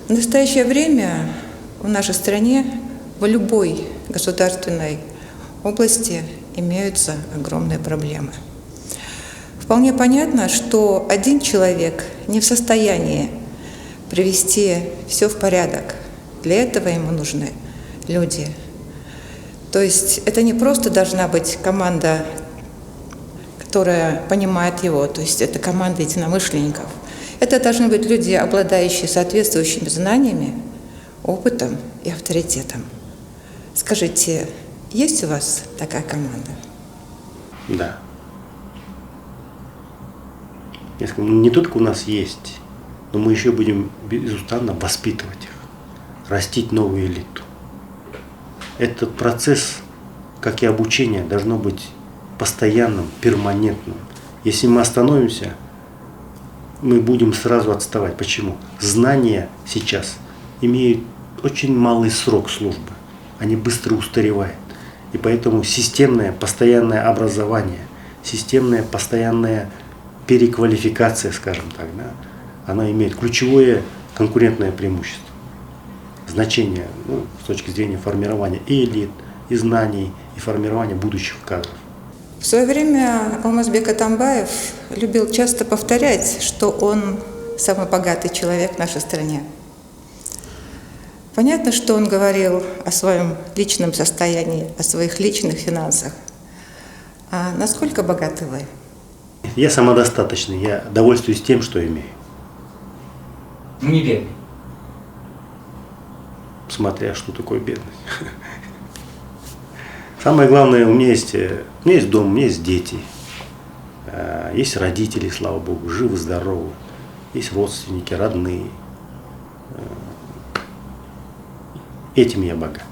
В настоящее время в нашей стране в любой государственной области имеются огромные проблемы. Вполне понятно, что один человек не в состоянии привести все в порядок. Для этого ему нужны люди. То есть это не просто должна быть команда, которая понимает его, то есть это команда единомышленников. Это должны быть люди, обладающие соответствующими знаниями, опытом и авторитетом. Скажите, есть у вас такая команда? Да. Я скажу, не только у нас есть, но мы еще будем безустанно воспитывать их, растить новую элиту. Этот процесс, как и обучение, должно быть постоянным, перманентным. Если мы остановимся, мы будем сразу отставать. Почему? Знания сейчас имеют очень малый срок службы. Они быстро устаревают. И поэтому системное, постоянное образование, системная, постоянная переквалификация, скажем так, да, она имеет ключевое конкурентное преимущество. Значение с точки зрения формирования и элит, и знаний, и формирования будущих кадров. В свое время Алмазбек Атамбаев любил часто повторять, что он самый богатый человек в нашей стране. Понятно, что он говорил о своем личном состоянии, о своих личных финансах. А насколько богаты вы? Я самодостаточный, я довольствуюсь тем, что имею. Не бедный. Смотря что такое бедность. Самое главное, у меня есть дом, у меня есть дети, есть родители, слава Богу, живы, здоровы, есть родственники, родные. Этим я богат.